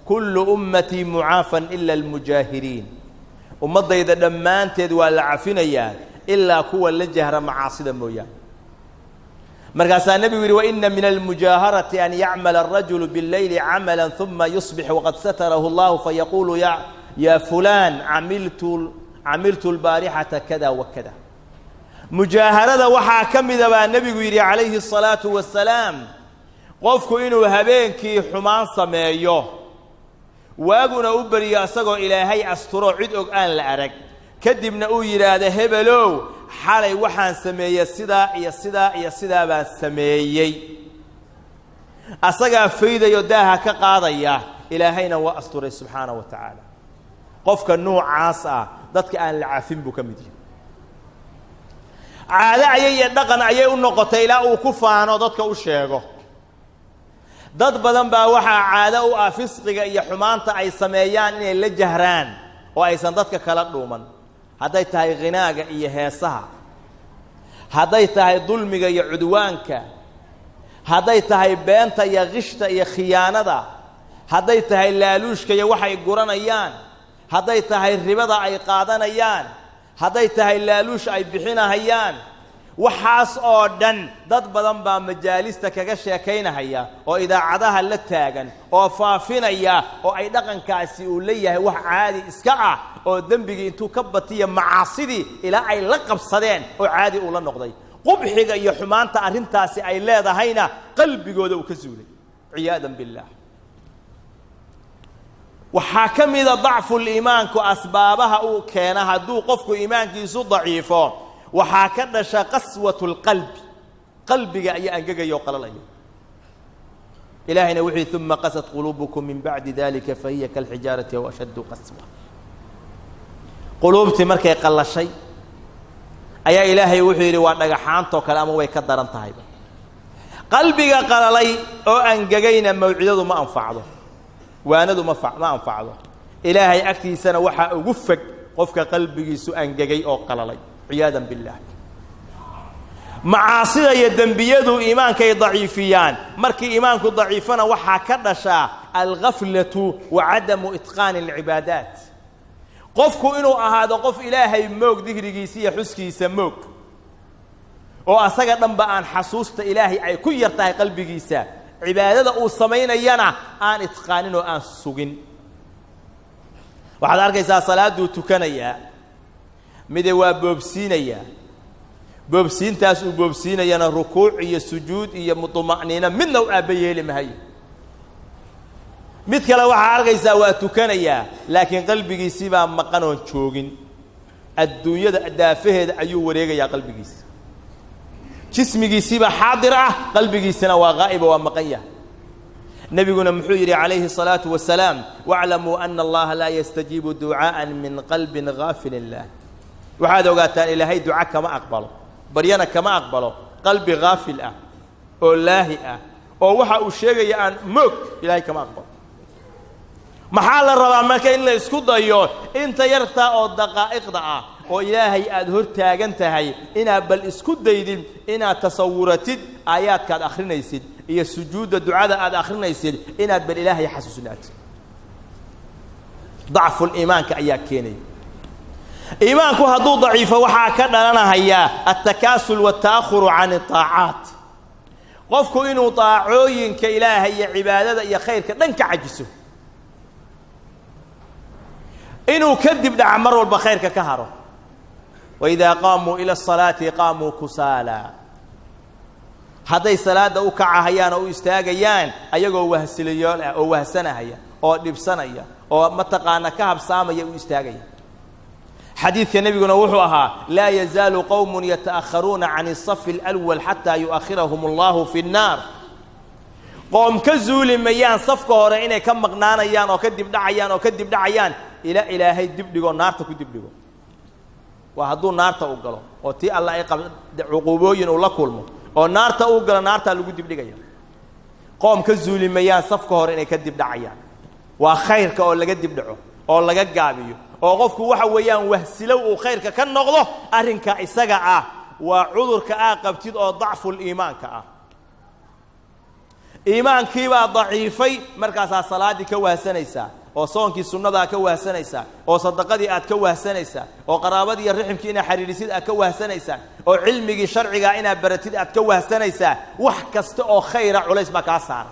كل أمتي معافى إلا المجاهرين أمضي إذا دمان تدوى العفنيان إلا كوا لجهر معاصي مويان مرقس النبي يقول وإن من المجاهرة أن يعمل الرجل بالليل عملا ثم يصبح وقد ستره الله فيقول يا فلان عملت البارحة كذا وكذا مجاهرة وحاكم ذا النبي يقول عليه الصلاة والسلام قفكو إنه هبينكي حمان سمايو واقونا أبري أساقو إلهي أسترو عدوك آن لأرك كدبنا أويرا هبلو حالي وحان سمايا السدا بان سمايي أساقا فيدا يداها كقاضية إلهينا وأستري سبحانه وتعالى قفك النوع عاصا ضدك آن العافين بكمدين عادة أيي دقن أيي النقطة لا وكفانا ضدك أشيغو dad badan baa waxa caado u ah fisqiga iyo xumaanta ay sameeyaan inay la jahraan oo aysan dadka kala dhuuman haday tahay qinaaga iyo heesaha haday tahay dulmiga iyo cudwaanka haday tahay beenta iyo qishta iyo khiyaanada haday tahay laaluushka iyo waxa ay guranayaan haday tahay ribada ay qaadanayaan haday tahay laaluush ay bixinayaan waxaas oo dhan dad badan baa majaalista kaga sheekaynaya oo idaacadaha la taagan oo faafinaya oo ay dhaqankaasi uu leeyahay wax caadi iska ah oo dambiga intuu ka batiyo macaasidi ila ay la qabsadeen oo caadi uu la noqday qubxiga iyo xumaanta arintaasi ay leedahayna qalbigooda uu ka zuulay ciyaadan billah waxa kamida dacful iimaanku asbaabaha uu keena haduu qofku iimaankiisu daciifo وحاكدنا قسوة القلب قلبك أي أنجج يقلل إلهنا وحي ثم قست قلوبكم من بعد ذلك فهي كالحجارة وأشد قسوة قلوبتي مركي قل شيء أي إلهي وحي لوانك حانتو كلامه ويكدر انتهي قلبك قللي أو أنججين موعده ما أنفعه وأنده ما أنفعه إلهي أكتي سنة وحا وفك قفك قلبك سو أنججي أو قللي عياذا بالله معاصي يدنبيدو إيمانك ضعيفيان مركي إيمانك ضعيفنا وحا كدشا الغفلة وعدم إتقان العبادات قفكو إنو هذا قف إلهي موك ذكريسي حسكي سموك وأساقا نبا أن حسوست إلهي أي كي يرتاي قلبي جيسا عبادة أو سمين ينا أن إتقانين وأن سوغين وحد أركيسا صلاة دو تكنيا مدوا بوبسينيا بوبسين تاسو بوبسينيا ركوع يا سجود يا مطمئنين من نوع أبيه لمهي مثل لو عارجيسا واتكنيا لكن قلبي جيسي ما مقنون شوغين الدنيا دافه أيو وريجا يا قلبي جيسي جسمي جيسي حاضرة قلبي جيسنا وغائبة ومقية نبينا محيري عليه الصلاة والسلام واعلموا أن الله لا يستجيب دعاء من قلب غافل الله وهذا وقت إلهي دعاء كما أقبله بريانا كما أقبله قلبي غافل أو لاهي أو وحا أشيغي أن مك إلهي كما أقبله محال الربع ما كان إلا يسكد أيوه إنت يرتا أو دقائق دعاء وإلهي أدهر تاغنتهي إنا بل اسكد يدين إنا تصورتد آيات كاد آخرين يسيد إيا سجود الدعاء آد آخرين يسيد إنا بل إلهي حسوسنات ضعف الإيمان كأياك كيني إيمانك هدو ضعيفة وحاكنا لنا هيا التكاسل والتأخر عن الطاعات قفكو إنو طاعوين كإلهي عبادة يا خير كدنك عجسو إنو كذب دع مر والبخير ككهره وإذا قاموا إلى الصلاة قاموا كسالى هذي صلاة وكع هيان أو استاجيان أيجو وهسليان أو وهسنة هيا أو لبسنة أو متقانا كهب سامي أو استاجيان حديث النبي نوحها لا يزال قوم يتأخرون عن الصف الأول حتى يؤخرهم الله في النار قوم كزول ميان صفك ورعيني كم مغنانا يان أو كدب دعيان أو كدب دعيان إلى إلهي دبدقوا النار تكدبدقوا وهدو النار تأوقلوا وتي الله يقبل عقوبوين ولا كلمه والنار تأوقل النار تلقوا دبدقوا قوم كزول ميان صفك ورعيني كدب دعيان وخير كأول لقد دعوا أو لقد قابيو oo qofku waxa weeyaan wahsilow oo khayrka ka noqdo arinka isaga ah waa cudurka qabtid oo dacful iimaanka ah iimaankiibaa daciifay markaasaa salaadii ka wahsanaysaa oo soonkii sunnadaa ka wahsanaysaa oo sadaqadii aad ka wahsanaysaa oo qaraabadii iyo riximkii inaad xiriirisid aad ka wahsanaysaa oo cilmigii sharcigaa inaad baratid aad ka wahsanaysaa wax kasta oo khayra culays baa kaa saara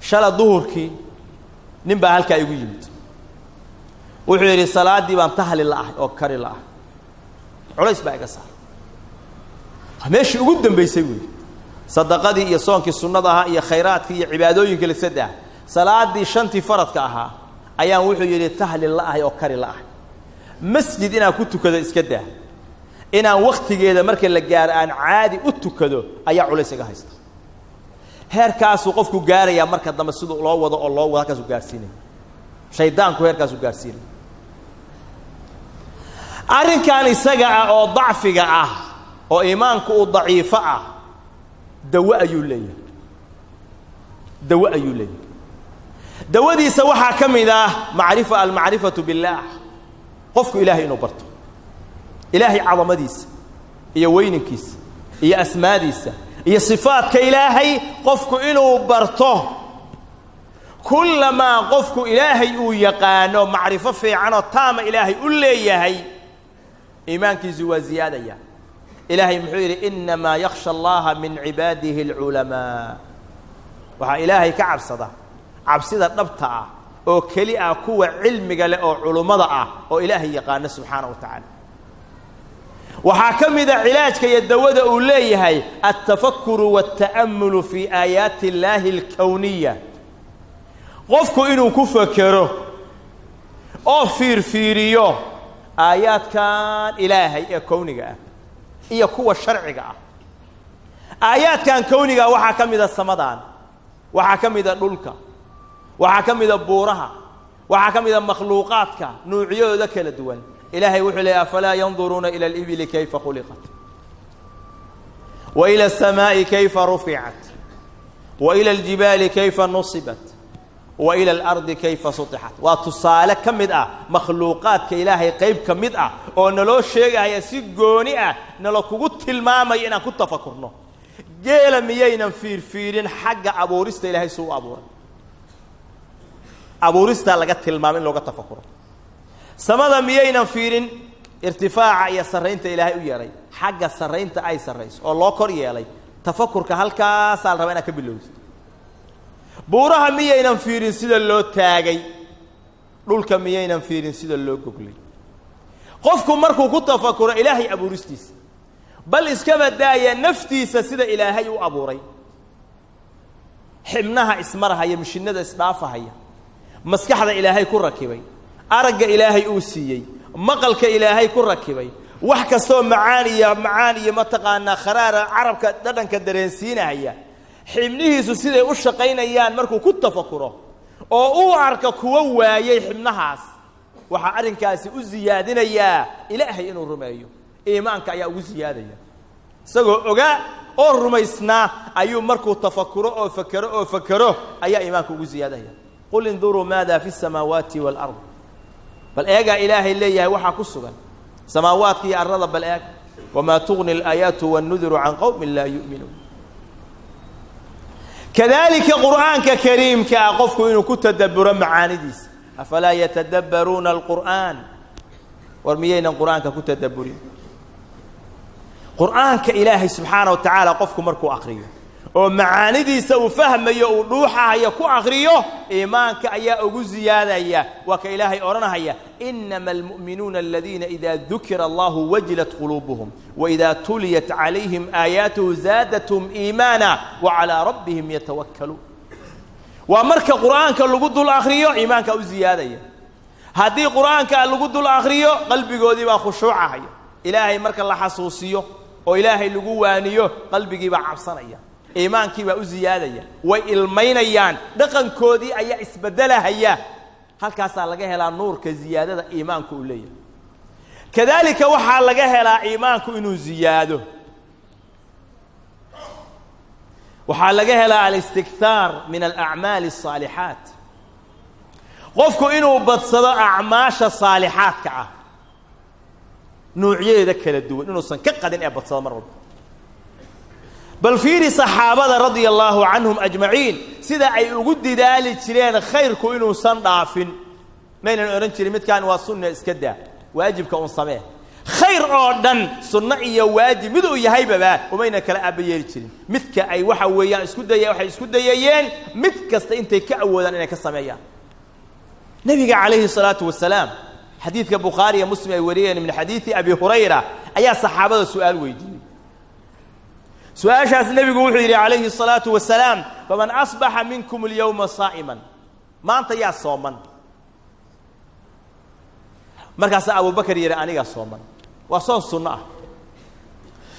shala duhurkii nin baa halkaa igu yimid wuxuu yidhi salaaddii baan tahli la'ahay oo kari la'ahay culays baa iga saara meeshii ugu dambaysay weeye sadaqadii iyo soonkii sunnada ahaa iyo khayraadkii iyo cibaadooyinka la saddex salaadii shantii faradka ahaa ayaan wuxuu yidhi tahli la'ahay oo kari la'ahay masjid inaan ku tukado iska daa inaan wakhtigeeda marka la gaaro aan caadi u tukado ayaa culays iga haysta heerkaasuu qofku gaarayaa marka dambe siduu loo wado oo loo wado halkaasuu gaarsiinaya shaydaanku heerkaasuu gaarsiinaya arrinkan isaga ah oo dacfiga ah oo iimaanku uu daciifo ah dawo ayuu leeyahay dawo ayuu leeyahay dawadiisa waxaa ka mid ah almacrifatu billaah qofku ilaahay inuu barto ilaahay cadamadiisa iyo weyninkiisa iyo asmaadiisa iyo sifaadka ilaahay qofku inuu barto kullamaa qofku ilaahay uu yaqaano macrifo fiicanoo taama ilaahay u leeyahay iimaankiisu waa ziyaadaya ilaahay muxuu yidhi inamaa yakhsha allaha min cibaadihi alculamaa waxaa ilaahay ka cabsada cabsida dhabta ah oo keli ah kuwa cilmiga leh oo culummada ah oo ilaahay yaqaano subxaana wa tacaala waxaa ka mida cilaajka iyo dawada uu leeyahay altafakuru waalta'amulu fii aayaati illaahi alkowniya qofku inuu ku fakero oo fiirfiiriyo aayaadkan ilaahay ee kowniga ah iyo kuwa sharciga ah aayaadkan kowniga waxaa ka mida samadan waxaa ka mida dhulka waxaa ka mida buuraha waxaa ka mida makhluuqaadka nuucyadooda kala duwan ilaahay wuxuu leeyahay afalaa yanduruuna ila alibili kayfa khuliqat wa ila alsamaa'i kayfa ruficat wa ila aljibaali kayfa nusibat wa ila alardi kayfa sutixat waa tusaale ka mid ah makhluuqaadka ilaahay qayb ka mid ah oo naloo sheegaya si gooni ah nala kugu tilmaamayo inaan ku tafakurno geela miyaynan fiirfiirin xagga abuurista ilaahay suu abuuray abuuristaa laga tilmaamo in looga tafakuro samada miyaynan fiirin irtifaaca iyo sarraynta ilaahay u yeelay xagga sarraynta ay sarrayso oo loo kor yeelay tafakurka halkaasaa la rabaa inaad ka bilowsid buuraha miyaynan fiirin sida loo taagay dhulka miyaynan fiirin sida loo goglay qofku markuu ku tafakuro ilaahay abuuristiisa bal iskaba daaya naftiisa sida ilaahay u abuuray xibnaha ismarahaya mishinnada isdhaafahaya maskaxda ilaahay ku rakibay aragga ilaahay uu siiyey maqalka ilaahay ku rakibay wax kastoo macaan iyo mataqaanaa kharaara carabka dhadhanka dareensiinaya xibnihiisu siday u shaqaynayaan markuu ku tafakuro oo uu arka kuwa waayay xibnahaas waxaa arrinkaasi u siyaadinayaa ilaahay inuu rumeeyo iimaanka ayaa ugu siyaadaya isagoo ogaa oo rumaysnaa ayuu markuu tafakuro oo fakero ayaa iimaanka ugu siyaadaya qul induruu maada fi الsamaawaati wاlard bal eegaa ilaahay leeyahay waxaa ku sugan samaawaadka iyo arlada bal eeg wamaa tugni alaayaatu wاnnuduru can qowmin laa yu'minuun kadalika qur'aanka kariimka ah qofku inuu ku tadabburo macaanidiisa afalaa yatadabbaruuna alqur'aan war miyaynan qur'aanka ku tadabburin qur'aanka ilaahay subxaana wa tacaala qofku markuu akriyo oo macaanidiisa uu fahmayo uu dhuuxahayo ku akriyo iimaanka ayaa ugu ziyaadaya waa ka ilaahay odhanahaya inama almu'minuuna aladiina idaa dukira allahu wajilat quluubuhum waidaa tuliyat calayhim aayaatuhu zaadathum iimaana wacalaa rabbihim yatawakkaluun waa marka qur'aanka lagu dul akriyo iimaanka u ziyaadaya haddii qur'aanka lagu dul akriyo qalbigoodii baa khushuucahaya ilaahay marka la xasuusiyo oo ilaahay lagu waaniyo qalbigii baa cabsanaya iimaankii baa u ziyaadaya way ilmaynayaan dhaqankoodii ayaa isbedelahaya halkaasaa laga helaa nuurka ziyaadada iimaanku uu leeyahay kadalika waxaa laga helaa iimaanku inuu ziyaado waxaa laga helaa alistikhaar min alacmaali الصaalixaat qofku inuu badsado acmaasha saalixaadka ah nuucyadeeda kala duwan inuusan ka qadin ee badsado mar walba بل فيري صحابة رضي الله عنهم أجمعين سيدا أي وجود دالي ترين خير كونوا صندافين من الأورنج مت كان وصلنا إسكدا واجب كون صباح خير أردن صنعي واجب مدو يهيب بقى وبينك لا أبي ترين متك أي واحد ويا إسكدا يا واحد إسكدا يين متك أنت كأولا إنك الصباح نبي عليه الصلاة والسلام حديث البخاري ومسلم وريان من حديث أبي هريرة أي صحابة سؤال ويجي سؤال شاس النبي يقول عليه الصلاة والسلام فمن أصبح منكم اليوم صائما ما أنت يا صوما مركز أبو بكر يرى أنا صوما وصوم سنة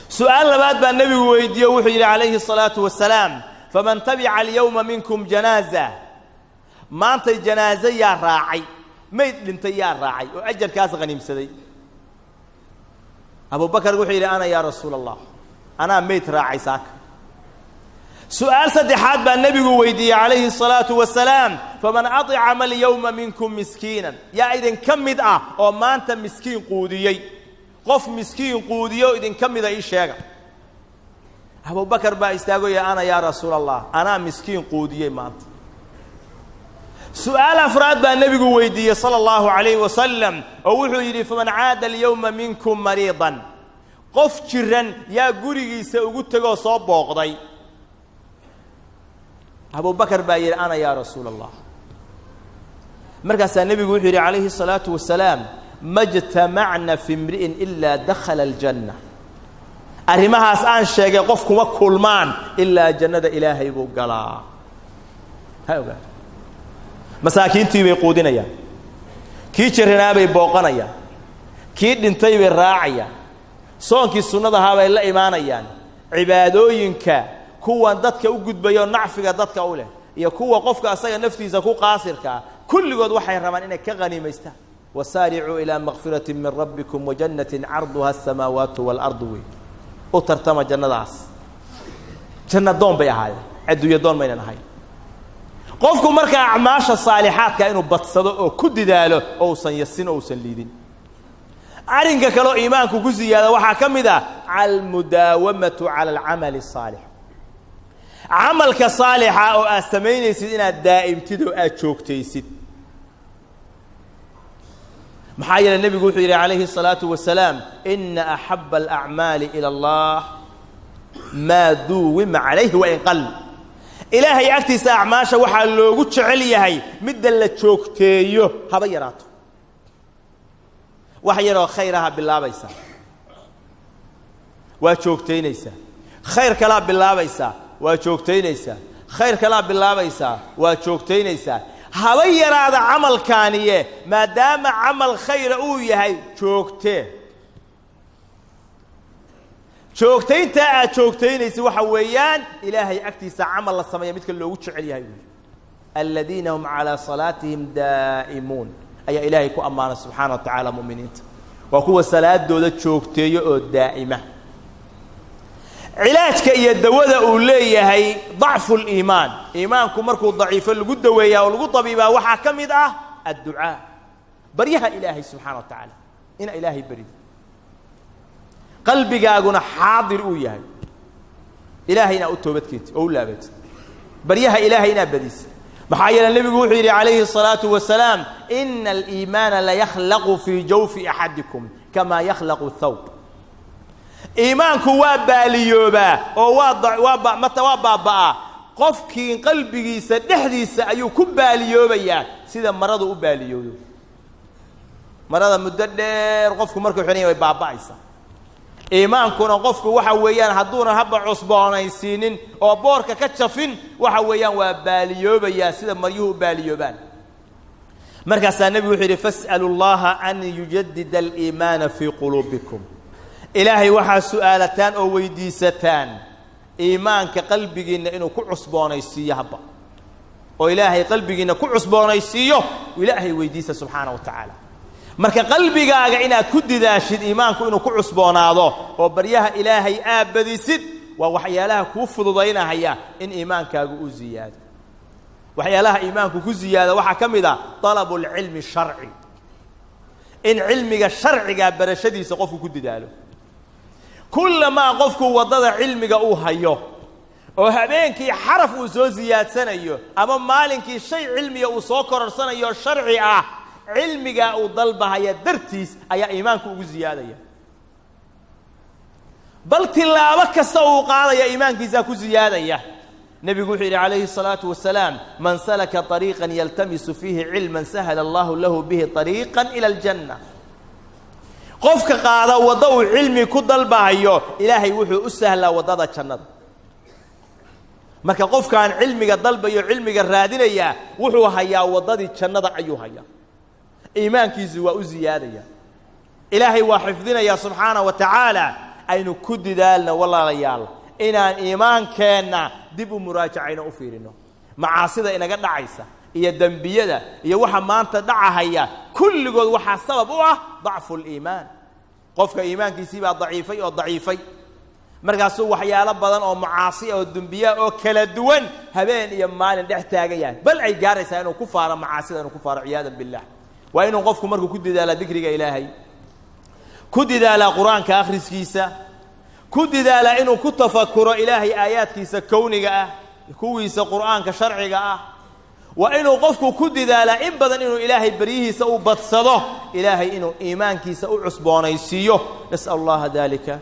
سؤال بعد النبي ويجي عليه الصلاة والسلام فمن تبع اليوم منكم جنازة ما أنت جنازة يا راعي ميت لنت يا راعي وأجر كاس غنيم سدي أبو بكر يقول أنا يا رسول الله أنا ميت راعي ساك سؤال صدحات بالنبي ويدي عليه الصلاة والسلام فمن أطعم اليوم منكم مسكينا يا إذن كم مدعى أو ما أنت مسكين قوديي قف مسكين قوديي إذن كم مدعى إيش يا أبو بكر بايستاقول أنا يا رسول الله أنا مسكين قوديي ما أنت سؤال أفراد بالنبي ويدي صلى الله عليه وسلم أوحي فمن عاد اليوم منكم مريضا قف جرا يا قريقي سأقول تقو صوب بوغضي أبو بكر باير أنا يا رسول الله مركز النبي يقول عليه الصلاة والسلام ما اجتمعنا في امرئ إلا دخل الجنة أرمها أسان شيء قفكم وكل مان إلا جنة إلهي بوغلا هاي مساكين تيبي قودين يا كي جرنا بي بوقنا يا كي دنتي بي راعيا صونك السنة هذا إلا إيمانيا عبادوينك كوا دتك وجود بيان نعفك دتك أوله يا كوا قفك أصيا نفتي زكو قاصرك كل قد وحي الرمان إنك كغني ميستا وسارعوا إلى مغفرة من ربكم وجنة عرضها السماوات والأرض وترتم جنة داس جنة دون بيهاي عدو يدون مين هاي قفكم مركا أعماش الصالحات كأنه بتصدق أو كد داله أو سنيسين أو سنليدين أرنك كلو إيمانك جزء هذا وحكم ذا على المداومة على العمل الصالح عملك صالح أو أستمين سيدنا الدائم تدو أتشوك تيسد محايا النبي يقول عليه الصلاة والسلام إن أحب الأعمال إلى الله ما دوم عليه وإن قل إلهي أكتس أعماشه وحال لو قلت عليهي مد اللي تشوكتيه هبيراته وحيرا خيرها بالله بيسا وشوكتينيسا خير كلام بالله بيسا وشوكتينيسا خير كلام بالله بيسا وشوكتينيسا هبيرا هذا عمل كانيه ما دام عمل خير أويهي شوكتيه شوكتين تا شوكتين سوى حويان إلهي أكتس عمل السماء مثل لو وجه عليها الذين هم على صلاتهم دائمون أي إلهي كو أمانة سبحانه وتعالى مؤمنين وكو صلاة دولة شوكتين دائمة علاجك إيا الدوذة أوليه هي ضعف الإيمان إيمانكم مركو ضعيف القد ويا والقد طبيبا وحاكم إذا الدعاء بريها إلهي سبحانه وتعالى إن إلهي بريد قلبك أقول حاضر وياي إلهينا أتوبتكيت أو لا بيت بريها إلهينا بديس محايا النبي يقول عليه الصلاة والسلام إن الإيمان لا يخلق في جوف أحدكم كما يخلق الثوب إيمانك واباليوبا أو وابا متى وابا قفكين قلبك سدحديس أيو كباليوبا يا سيدا مرض أباليوبا مرض مددر قفك مركو حنيه ويبابا عيسى إيمانكنا قفك وحويان حدونا هبا عصبانيسين أو بورك كتشفين وحويان وباليوبا يا سيدا مريوه باليوبان مركز النبي وحيري فاسألوا الله أن يجدد الإيمان في قلوبكم إلهي وحا سؤالتان أو ويديستان إيمانك قلبك إنه كل عصبانيسيه هبا وإلهي قلبك إنه كل عصبانيسيه وإلهي ويديس سبحانه وتعالى marka qalbigaaga ina ku didaashid iimaanku inuu ku cusboonaado oo baryaha ilaahay aabadisid waa waxyaalaha ku fududeynaya in iimaankaagu uu ziyaado waxyaalaha iimaanku ku ziyaado waxa kamida talabul ilmi shar'i in ilmiga sharciga barashadiisa qofku ku didaalo kullama qofku wadada ilmiga uu hayo oo habeenkii xaraf uu soo ziyaadsanayo ama maalinkii shay cilmiga uu soo kororsanayo sharci ah cilmiga uu dalbahaya dartiis ayaa iimaanku ugu ziyaadaya bal tilaabo kasta uu qaadaya iimaankiisa ku ziyaadaya nabigu wuxuu yiri calayhi salaatu wasalaam man salaka tariiqan yaltamisu fihi cilman sahala Allahu lahu bihi tariiqan ila aljanna qofka qaada wada uu cilmi ku dalbahayo ilaahay wuxuu u sahlaa wadada jannada marka qofkaan cilmiga dalbayo cilmiga raadinaya wuxuu hayaa wadadii jannada ayuu hayaa iimaankiisu waa u ziyaadaya ilaahay waa xifdinaya subhanahu wa ta'ala aynu ku didaalna walaalayaal inaan iimaankeena dib u muraajacayna u fiirino macaasida inaga dhacaysa iyo dambiyada iyo waxa maanta dhacaya kulligood waxa sabab u ah dacful iimaan qofka iimaankiisa baa daciifay markaasuu waxyaalo badan oo macaasi oo dambiya oo kala duwan habeen iyo maalin dhex taagayaan bal ay gaaraysaa inuu ku faaro macaasida inuu ku faaro ciyaada billah waa inuu qofku markuu ku didaala dhikriga ilaahay ku didaala quraanka akhriskiisa ku didaala inuu ku tafakuro ilaahay aayaadkiisa kowniga ah kuwiisa quraanka sharciga ah waa inuu qofku ku didaala in badan inuu ilaahay bariyihiisa u badsado ilaahay inuu iimaankiisa u cusboonaysiiyo nas'al allah dalika